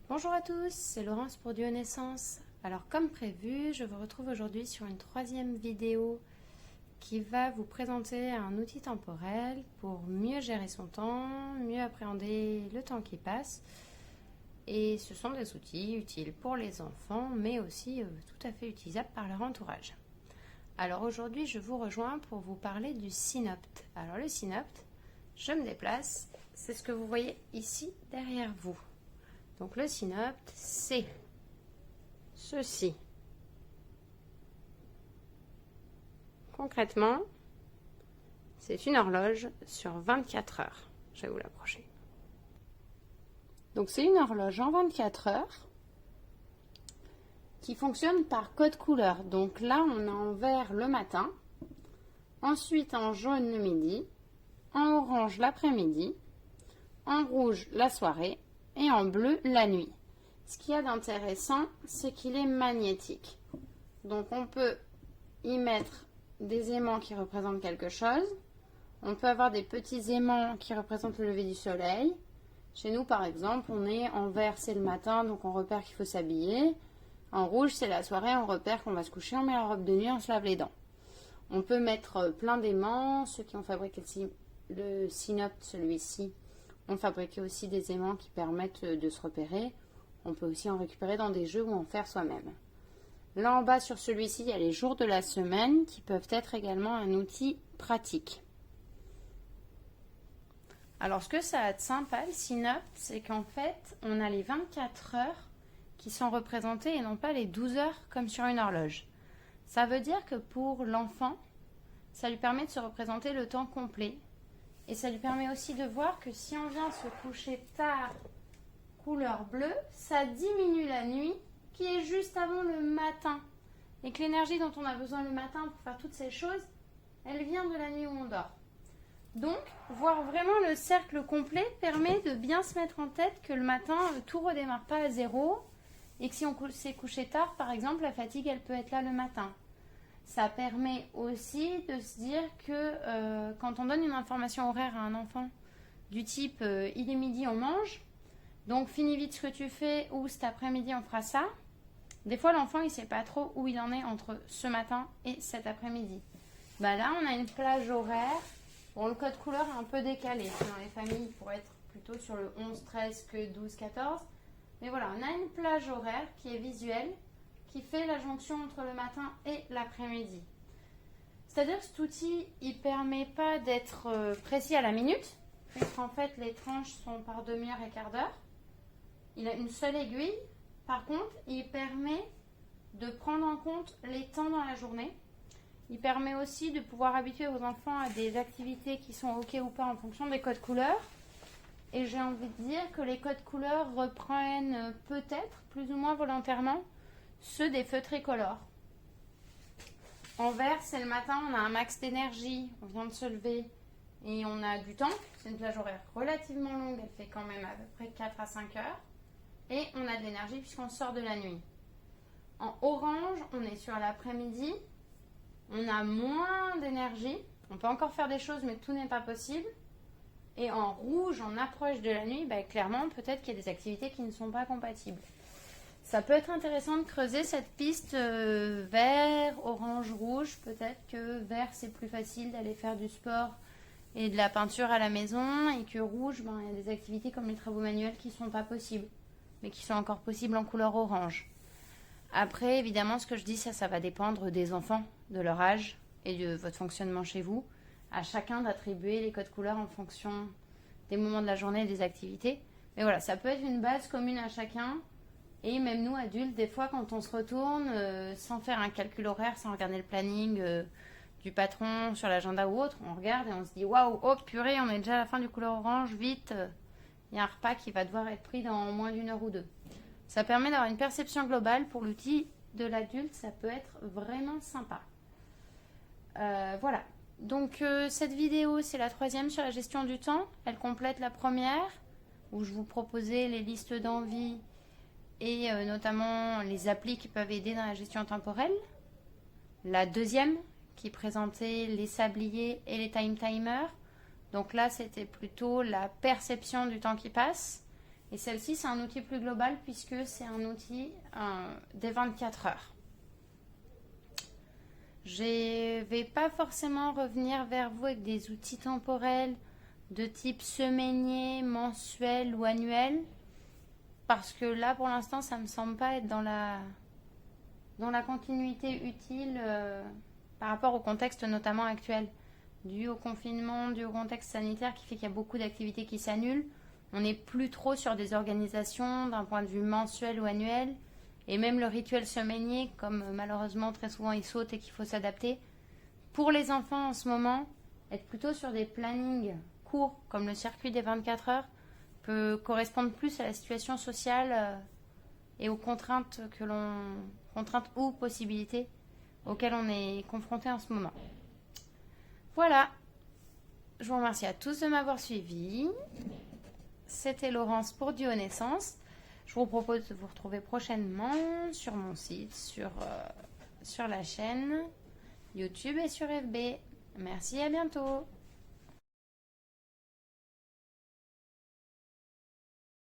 Bonjour à tous, c'est Laurence pour Duo Naissance. Alors comme prévu, je vous retrouve aujourd'hui sur une troisième vidéo qui va vous présenter un outil temporel pour mieux gérer son temps, mieux appréhender le temps qui passe. Et ce sont des outils utiles pour les enfants, mais aussi tout à fait utilisables par leur entourage. Alors aujourd'hui, je vous rejoins pour vous parler du Synopte. Alors le Synopte, je me déplace, c'est ce que vous voyez ici derrière vous. Donc le Synopte, c'est ceci. Concrètement, c'est une horloge sur 24 heures. Je vais vous l'approcher. Donc c'est une horloge en 24 heures qui fonctionne par code couleur. Donc là, on a en vert le matin, ensuite en jaune le midi, en orange l'après-midi, en rouge la soirée, et en bleu la nuit. Ce qu'il y a d'intéressant, c'est qu'il est magnétique. Donc on peut y mettre des aimants qui représentent quelque chose. On peut avoir des petits aimants qui représentent le lever du soleil. Chez nous, par exemple, on est en vert, c'est le matin, donc on repère qu'il faut s'habiller. En rouge, c'est la soirée, on repère qu'on va se coucher, on met la robe de nuit, on se lave les dents. On peut mettre plein d'aimants. Ceux qui ont fabriqué le Synopte, celui-ci, on fabriquait aussi des aimants qui permettent de se repérer. On peut aussi en récupérer dans des jeux ou en faire soi-même. Là en bas sur celui-ci, il y a les jours de la semaine qui peuvent être également un outil pratique. Alors ce que ça a de sympa, le Synopte, c'est qu'en fait, on a les 24 heures qui sont représentées et non pas les 12 heures comme sur une horloge. Ça veut dire que pour l'enfant, ça lui permet de se représenter le temps complet. Et ça lui permet aussi de voir que si on vient se coucher tard, couleur bleue, ça diminue la nuit qui est juste avant le matin. Et que l'énergie dont on a besoin le matin pour faire toutes ces choses, elle vient de la nuit où on dort. Donc, voir vraiment le cercle complet permet de bien se mettre en tête que le matin, tout ne redémarre pas à zéro. Et que si on s'est couché tard, par exemple, la fatigue, elle peut être là le matin. Ça permet aussi de se dire que quand on donne une information horaire à un enfant du type il est midi, on mange, donc finis vite ce que tu fais ou cet après-midi on fera ça. Des fois l'enfant il ne sait pas trop où il en est entre ce matin et cet après-midi. Bah là on a une plage horaire. Bon, le code couleur est un peu décalé. Dans les familles il pourrait être plutôt sur le 11-13 que 12-14. Mais voilà, on a une plage horaire qui est visuelle, qui fait la jonction entre le matin et l'après-midi. C'est-à-dire que cet outil, il ne permet pas d'être précis à la minute, puisqu'en fait, les tranches sont par demi-heure et quart d'heure. Il a une seule aiguille. Par contre, il permet de prendre en compte les temps dans la journée. Il permet aussi de pouvoir habituer vos enfants à des activités qui sont OK ou pas en fonction des codes couleurs. Et j'ai envie de dire que les codes couleurs reprennent peut-être, plus ou moins volontairement, ceux des feux tricolores. En vert, c'est le matin, on a un max d'énergie, on vient de se lever et on a du temps. C'est une plage horaire relativement longue, elle fait quand même à peu près 4 à 5 heures. Et on a de l'énergie puisqu'on sort de la nuit. En orange, on est sur l'après-midi, on a moins d'énergie. On peut encore faire des choses, mais tout n'est pas possible. Et en rouge, en approche de la nuit, clairement, peut-être qu'il y a des activités qui ne sont pas compatibles. Ça peut être intéressant de creuser cette piste vert, orange, rouge. Peut-être que vert, c'est plus facile d'aller faire du sport et de la peinture à la maison. Et que rouge, il y a des activités comme les travaux manuels qui ne sont pas possibles, mais qui sont encore possibles en couleur orange. Après, évidemment, ce que je dis, ça va dépendre des enfants, de leur âge et de votre fonctionnement chez vous. À chacun d'attribuer les codes couleurs en fonction des moments de la journée et des activités. Mais voilà, ça peut être une base commune à chacun. Et même nous, adultes, des fois, quand on se retourne, sans faire un calcul horaire, sans regarder le planning du patron sur l'agenda ou autre, on regarde et on se dit « Waouh, oh purée, on est déjà à la fin du couleur orange, vite, il y a un repas qui va devoir être pris dans moins d'une heure ou deux. » Ça permet d'avoir une perception globale. Pour l'outil de l'adulte, ça peut être vraiment sympa. Voilà. Donc cette vidéo, c'est la troisième sur la gestion du temps. Elle complète la première, où je vous proposais les listes d'envie et notamment les applis qui peuvent aider dans la gestion temporelle. La deuxième, qui présentait les sabliers et les time timers. Donc là, c'était plutôt la perception du temps qui passe. Et celle-ci, c'est un outil plus global puisque c'est un outil des 24 heures. Je ne vais pas forcément revenir vers vous avec des outils temporels de type semainier, mensuel ou annuel. Parce que là, pour l'instant, ça ne me semble pas être dans la continuité utile par rapport au contexte notamment actuel. Dû au confinement, dû au contexte sanitaire qui fait qu'il y a beaucoup d'activités qui s'annulent. On n'est plus trop sur des organisations d'un point de vue mensuel ou annuel. Et même le rituel semainier, comme malheureusement très souvent il saute et qu'il faut s'adapter. Pour les enfants en ce moment, être plutôt sur des plannings courts, comme le circuit des 24 heures, peut correspondre plus à la situation sociale et aux contraintes ou possibilités auxquelles on est confronté en ce moment. Voilà, je vous remercie à tous de m'avoir suivi. C'était Laurence pour Duo Naissance. Je vous propose de vous retrouver prochainement sur mon site, sur la chaîne YouTube et sur FB. Merci, à bientôt.